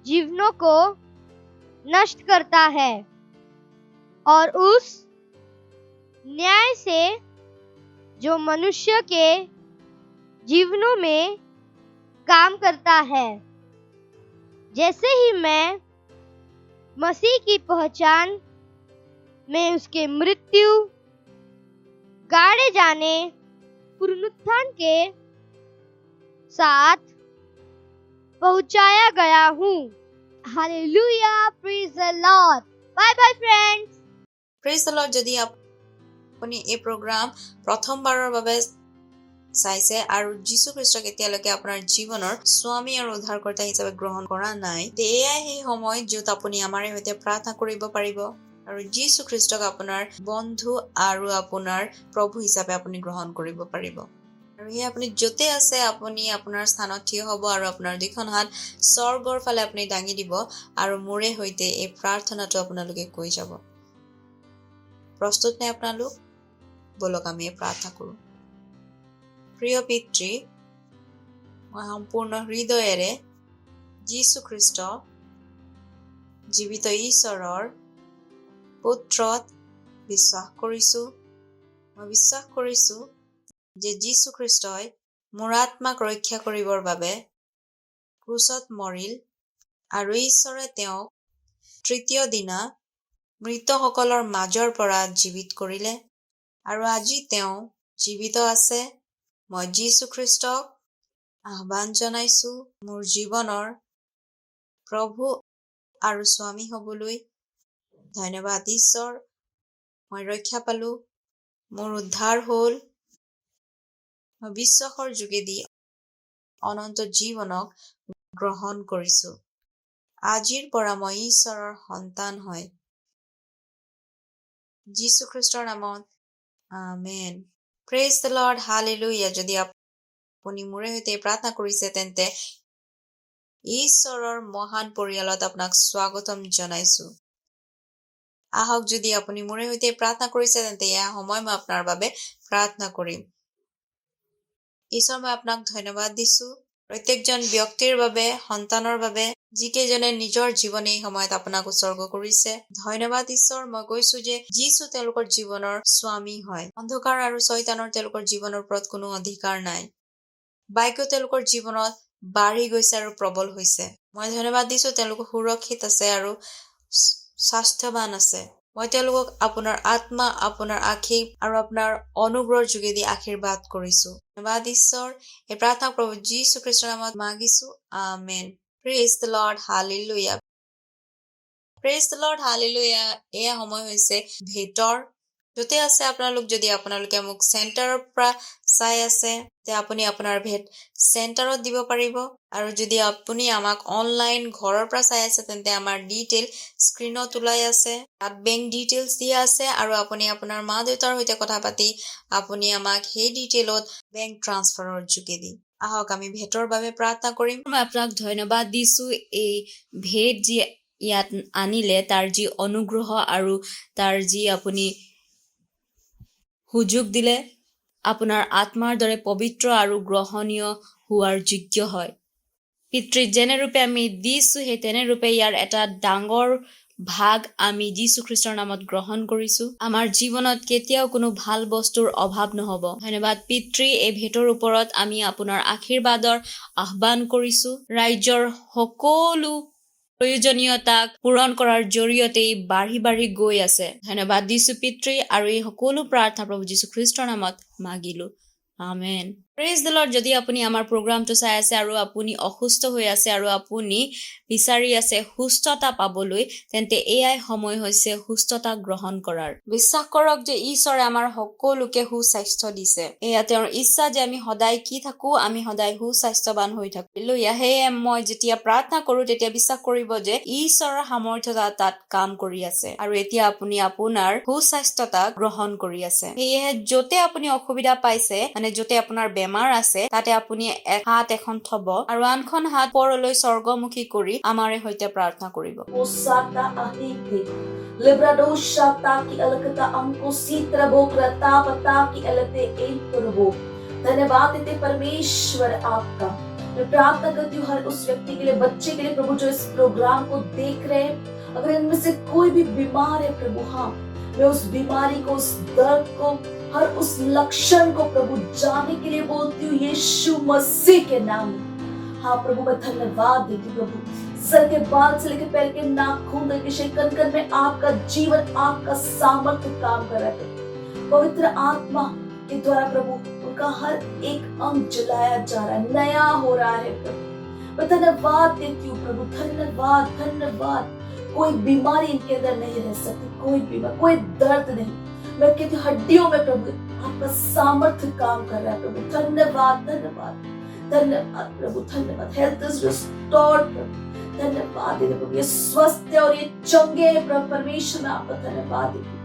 जीवनों को नष्ट करता है और उस न्याय से जो मनुष्य के जीवनों में काम करता है। जैसे ही मैं मसीह की पहचान में उसके मृत्यु, गाड़े जाने, पुनरुत्थान के साथ पहुंचाया गया हूँ। Hallelujah, praise the Lord. Bye bye friends. Praise the Lord. যদি আপুনি এই প্ৰগ্ৰাম প্ৰথমবাৰৰ বাবে চাইছে আৰু যীশু খ্ৰীষ্টক এতিয়ালৈকে আপোনাৰ জীৱনৰ স্বামী আৰু উদ্ধাৰকৰ্তা হিচাপে গ্ৰহণ কৰা নাই, এয়াই সেই সময় য'ত আপুনি আমাৰ সৈতে প্ৰাৰ্থনা কৰিব পাৰিব আৰু যীশু খ্ৰীষ্টক আপোনাৰ বন্ধু আৰু আপোনাৰ প্ৰভু হিচাপে আপুনি গ্ৰহণ কৰিব পাৰিব। আৰু সেয়ে আপুনি য'তে আছে আপুনি আপোনাৰ স্থানত থিয় হ'ব আৰু আপোনাৰ দুখন হাত স্বৰ্গৰ ফালে আপুনি দাঙি দিব আৰু মোৰে সৈতে এই প্ৰাৰ্থনাটো আপোনালোকে কৈ যাব। প্ৰস্তুত নে আপোনালোক? বলক আমি প্ৰাৰ্থনা কৰোঁ। প্ৰিয় পিতৃ, মই সম্পূৰ্ণ হৃদয়েৰে যীশু খ্ৰীষ্ট জীৱিত ঈশ্বৰৰ পুত্ৰত বিশ্বাস কৰিছোঁ। মই বিশ্বাস কৰিছোঁ যে যীশু খ্ৰীষ্টই মোৰ আত্মাক ৰক্ষা কৰিবৰ বাবে ক্ৰুচত মৰিল আৰু ঈশ্বৰে তেওঁক তৃতীয় দিনা মৃতসকলৰ মাজৰ পৰা জীৱিত কৰিলে আৰু আজি তেওঁ জীৱিত আছে। মই যীশু খ্ৰীষ্টক আহ্বান জনাইছোঁ মোৰ জীৱনৰ প্ৰভু আৰু স্বামী হ'বলৈ। ধন্যবাদ ঈশ্বৰ, মই ৰক্ষা পালোঁ, মোৰ উদ্ধাৰ হ'ল। মই বিশ্বাসৰ যোগেদি অনন্ত জীৱনক গ্ৰহণ কৰিছোঁ। আজিৰ পৰা মই ঈশ্বৰৰ সন্তান হয়। যীশু খ্ৰীষ্টৰ নামত amen. Praise the Lord, hallelujah. যদি আপুনি মোৰে সৈতে প্ৰাৰ্থনা কৰিছে তেন্তে ঈশ্বৰৰ মহান পৰিয়ালত আপোনাক স্বাগতম জনাইছোঁ। আহক, যদি আপুনি মোৰে সৈতে প্ৰাৰ্থনা কৰিছে তেন্তে এয়া সময় মই আপোনাৰ বাবে প্ৰাৰ্থনা কৰিম। ঈশ্বৰ, মই আপোনাক ধন্যবাদ দিছোঁ প্ৰত্যেকজন ব্যক্তিৰ বাবে, সন্তানৰ বাবে, যিকেইজনে নিজৰ জীৱন এই সময়ত আপোনাক উৎসৰ্গ কৰিছে। ধন্যবাদ ঈশ্বৰ, মই কৈছোঁ যে যীশু তেওঁলোকৰ জীৱনৰ স্বামী হয়। অন্ধকাৰ আৰু শয়তানৰ তেওঁলোকৰ জীৱনৰ ওপৰত কোনো অধিকাৰ নাই। বাক্য তেওঁলোকৰ জীৱনত বাঢ়ি গৈছে আৰু প্ৰবল হৈছে। মই ধন্যবাদ দিছোঁ তেওঁলোক সুৰক্ষিত আছে আৰু স্বাস্থ্যৱান আছে। মই তেওঁলোকক আপোনাৰ আত্মা, আপোনাৰ আশীষ আৰু আপোনাৰ অনুগ্ৰহৰ যোগেদি আশীৰ্বাদ কৰিছোঁ। ধন্যবাদ ঈশ্বৰ, এই প্ৰাৰ্থনা প্ৰভু যীশু খ্ৰীষ্টৰ নামত মাগিছোঁ, amen. Praise the Lord, hallelujah. Praise the Lord, hallelujah. এয়া সময় হৈছে ভেটৰ। য'তে আছে আপোনালোক, যদি আপোনালোকে মোক চেণ্টাৰৰ পৰা চাই আছে তে আপুনি আপোনাৰ ভেট চেণ্টাৰত দিব পাৰিব। আৰু যদি আপুনি আমাক অনলাইন ঘৰৰ পৰা চাই আছে তেন্তে আমাৰ ডিটেইল স্ক্ৰীনত ওলাই আছে। তাত বেংক ডিটেইলছ দিয়া আছে আৰু আপুনি আপোনাৰ মা দেউতাৰ সৈতে কথা পাতি আপুনি আমাক সেই ডিটেইলত বেংক ট্ৰান্সফাৰৰ যোগেদি। আহক আমি ভেটৰ বাবে প্ৰাৰ্থনা কৰিম। মই আপোনাক ধন্যবাদ দিছোঁ এই ভেট যি ইয়াত আনিলে, তাৰ যি অনুগ্ৰহ আৰু তাৰ যি আপুনি সুযোগ দিলে, আপোনাৰ আত্মাৰ দৰে পবিত্ৰ আৰু গ্ৰহণীয় হোৱাৰ যোগ্য হয়। পিতৃ, যেনেৰূপে আমি দিছোঁ সেই তেনেৰূপে ইয়াৰ এটা ডাঙৰ ভাগ আমি যীশু খ্ৰীষ্টৰ নামত গ্ৰহণ কৰিছোঁ। আমাৰ জীৱনত কেতিয়াও কোনো ভাল বস্তুৰ অভাৱ নহ'ব। ধন্যবাদ পিতৃ, এই ভেটৰ ওপৰত আমি আপোনাৰ আশীৰ্বাদৰ আহ্বান কৰিছোঁ। ৰাজ্যৰ সকলো প্ৰয়োজনীয়তাক পূৰণ কৰাৰ জৰিয়তে বাঢ়ি বাঢ়ি গৈ আছে। ধন্যবাদ দিছোঁ পিতৃ, আৰু এই সকলো প্ৰাৰ্থনা প্ৰভু যীশু খ্ৰীষ্টৰ নামত মাগিলোঁ, আমেন। Praise the Lord. যদি আপুনি আমাৰ প্ৰগ্ৰামটো চাই আছে আৰু আপুনি অসুস্থ হৈ আছে আৰু আপুনি বিচাৰি আছে সুস্থতা পাবলৈ, তেন্তে এয়াই সময় হৈছে সুস্থতা গ্ৰহণ কৰাৰ। বিশ্বাস কৰক যে ঈশ্বৰে আমাৰ সকলোকে সুস্বাস্থ্য দিছে। এয়া তেওঁৰ ইচ্ছা যে আমি সদায় কি থাকো, আমি সদায় সুস্বাস্থ্যৱান হৈ থাকো। সেয়ে মই যেতিয়া প্ৰাৰ্থনা কৰোঁ তেতিয়া বিশ্বাস কৰিব যে ঈশ্বৰৰ সামৰ্থ্যতা তাত কাম কৰি আছে আৰু এতিয়া আপুনি আপোনাৰ সুস্বাস্থ্যতা গ্ৰহণ কৰি আছে। সেয়েহে য'তে আপুনি অসুবিধা পাইছে, মানে য'তে আপোনাৰ বেমাৰ আছে, তাতে আপুনি হাত এখন থব আৰু আনখন হাত ওপৰলৈ স্বৰ্গমুখী কৰি আমাৰে সৈতে প্ৰাৰ্থনা কৰিব। लिब्राडोशा ताकि अलकता अंको सीत्रबो क्रता पता की अलते एंतुरबो। धन्यवाद देते परमेश्वर आपका। मैं प्रार्थना करती हूँ हर उस व्यक्ति के लिए, बच्चे के लिए प्रभु जो इस प्रोग्राम को देख रहे हैं, अगर इनमें से कोई भी बीमार है प्रभु, हाँ मैं उस बीमारी को, उस दर्द को, हर उस लक्षण को प्रभु जानने के लिए बोलती हूँ यीशु मसीह के नाम में। हाँ प्रभु मैं धन्यवाद देती हूँ प्रभु, सर के बाल से लेकर पैर के नाखून तक के कण कण में आपका जीवन, आपका सामर्थ्य काम कर रहा है। पवित्र आत्मा के द्वारा प्रभु उनका हर एक अंग जलाया जा रहा है, नया हो रहा है प्रभु। मैं धन्यवाद देती हूँ प्रभु, धन्यवाद धन्यवाद। कोई बीमारी इनके अंदर नहीं रह सकती, कोई बीमारी, कोई दर्द नहीं। मैं कहती हूँ हड्डियों में प्रभु आपका सामर्थ्य काम कर रहा है प्रभु। धन्यवाद धन्यवाद धन्यवाद प्रभु, धन्यवाद। हेल्थ इज रिस्टोर्ड प्रभु, धन्यवाद देते प्रभु। ये स्वस्थ है और ये चंगे है प्रभु। परमेश्वर में आपका धन्यवाद देती,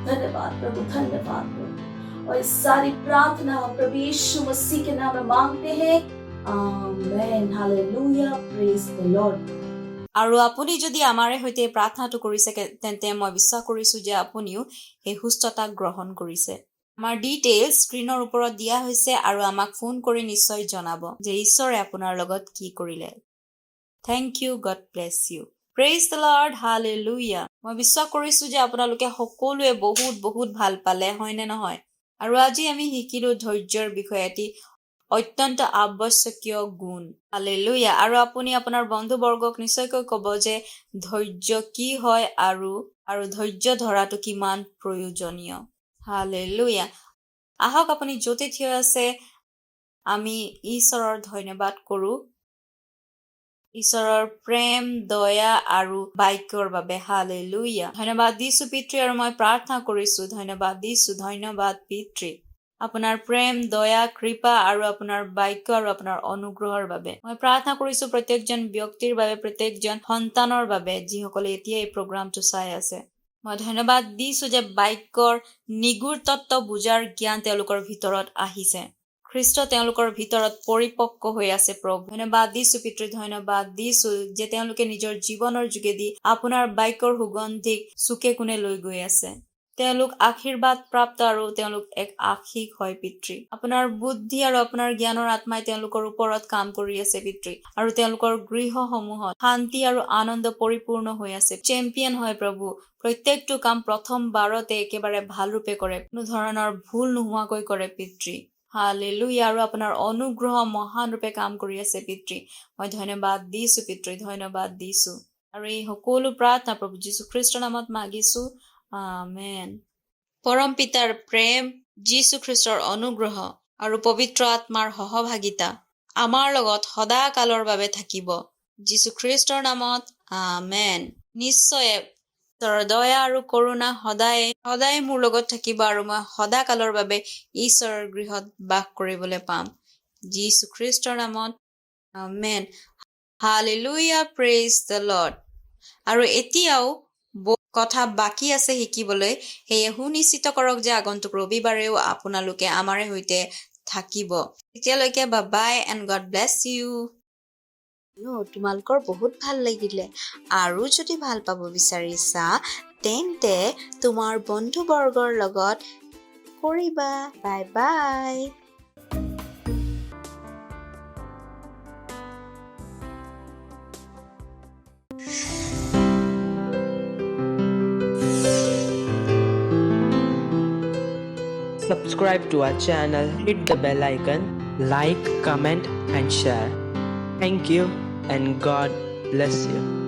धन्यवाद प्रभु, धन्यवाद प्रभु। और इस सारी प्रार्थना हम प्रभु यीशु मसीह के नाम में मांगते हैं, आमेन, हालेलुया, प्रेज द लॉर्ड। আৰু আপুনি যদি আমাৰে সৈতে প্ৰাৰ্থনাটো কৰিছে তেন্তে মই বিশ্বাস কৰিছোঁ যে আপুনিও এই সুস্থতা গ্ৰহণ কৰিছে। আমাৰ ডিটেইলছ স্ক্ৰীনৰ ওপৰত দিয়া হৈছে আৰু আমাক ফোন কৰি নিশ্চয় জনাব যে ঈশ্বৰে আপোনাৰ লগত কি কৰিলে। Thank you, God bless you, praise the Lord, hallelujah. মই বিশ্বাস কৰিছোঁ যে আপোনালোকে সকলোৱে বহুত বহুত ভাল পালে, হয়নে নহয়? আৰু আজি আমি শিকিলো ধৈৰ্যৰ বিষয়ে এটি অত্যন্ত আৱশ্যকীয় গুণ। হালেলুয়া। আৰু আপুনি আপোনাৰ বন্ধুবৰ্গক নিশ্চয়কৈ ক'ব যে ধৈৰ্য কি হয় আৰু ধৈৰ্য ধৰাটো কিমান প্ৰয়োজনীয়। হালেলুয়া। আহক আপুনি য'তে থিয় আছে আমি ঈশ্বৰৰ ধন্যবাদ কৰোঁ, ঈশ্বৰৰ প্ৰেম, দয়া আৰু বাক্যৰ বাবে। হালেলুয়া। ধন্যবাদ দিছোঁ পিতৃ, আৰু মই প্ৰাৰ্থনা কৰিছোঁ, ধন্যবাদ দিছোঁ, ধন্যবাদ পিতৃ, আপোনাৰ প্ৰেম, দয়া, কৃপা আৰু আপোনাৰ বাক্য আৰু আপোনাৰ অনুগ্ৰহৰ বাবে। মই প্ৰাৰ্থনা কৰিছোঁ প্ৰত্যেকজন ব্যক্তিৰ বাবে, প্ৰত্যেকজন সন্তানৰ বাবে যিসকলে এতিয়া এই প্ৰগ্ৰামটো চাই আছে। মই ধন্যবাদ দিছোঁ যে বাক্যৰ নিগুৰ তত্ত্ব বুজাৰ জ্ঞান তেওঁলোকৰ ভিতৰত আহিছে, খ্ৰীষ্ট তেওঁলোকৰ ভিতৰত পৰিপক্ক হৈ আছে। প্ৰভু ধন্যবাদ দিছোঁ পিতৃ, ধন্যবাদ দিছোঁ যে তেওঁলোকে নিজৰ জীৱনৰ যোগেদি আপোনাৰ বাক্যৰ সুগন্ধিক চুকে কোণে লৈ গৈ আছে। তেওঁলোক আশীৰ্বাদ প্ৰাপ্ত আৰু তেওঁলোক এক আশিক হয় পিতৃ। আপোনাৰ বুদ্ধি আৰু আপোনাৰ জ্ঞানৰ আত্মাই তেওঁলোকৰ ওপৰত কাম কৰি আছে পিতৃ, আৰু তেওঁলোকৰ গৃহসমূহত শান্তি আৰু আনন্দ পৰিপূৰ্ণ হৈ আছে। চেম্পিয়ন হয় প্ৰভু, প্ৰত্যেকটো কাম প্ৰথমবাৰতে একেবাৰে ভাল ৰূপে কৰে, কোনো ধৰণৰ ভুল নোহোৱাকৈ কৰে পিতৃ। হালেলুয়া। আৰু আপোনাৰ অনুগ্ৰহ মহান ৰূপে কাম কৰি আছে পিতৃ। মই ধন্যবাদ দিছোঁ পিতৃ, ধন্যবাদ দিছোঁ। আৰু এই সকলো প্ৰাৰ্থনা প্ৰভু যীশু খ্ৰীষ্টৰ নামত মাগিছোঁ, আমেন। পৰম পিতাৰ প্ৰেম, যীশু খ্ৰীষ্টৰ অনুগ্ৰহ আৰু পবিত্ৰ আত্মাৰ সহভাগিতা আমাৰ লগত সদা কালৰ বাবে থাকিব, যীশু খ্ৰীষ্টৰ নামত, আমেন। নিশ্চয় ঈশ্বৰৰ দয়া আৰু কৰোণা সদায় মোৰ লগত থাকিব, আৰু মই সদা কালৰ বাবে ঈশ্বৰৰ গৃহত বাস কৰিবলৈ পাম, যীশু খ্ৰীষ্টৰ নামত, amen. Hallelujah, praise the Lord. আৰু এতিয়াও কথা বাকী আছে শিকিবলৈ, সেয়ে সুনিশ্চিত কৰক যে আগন্তুক ৰবিবাৰেও আপোনালোকে আমাৰে সৈতে থাকিব। এতিয়ালৈকে বাই এণ্ড গড ব্লেছ ইউ। তোমালোকৰ বহুত ভাল লাগিলে, আৰু যদি ভাল পাব বিচাৰিছা তেন্তে তোমাৰ বন্ধুবৰ্গৰ লগত কৰিবা। Bye bye. Subscribe to our channel, hit the bell icon, like, comment and share. Thank you and God bless you.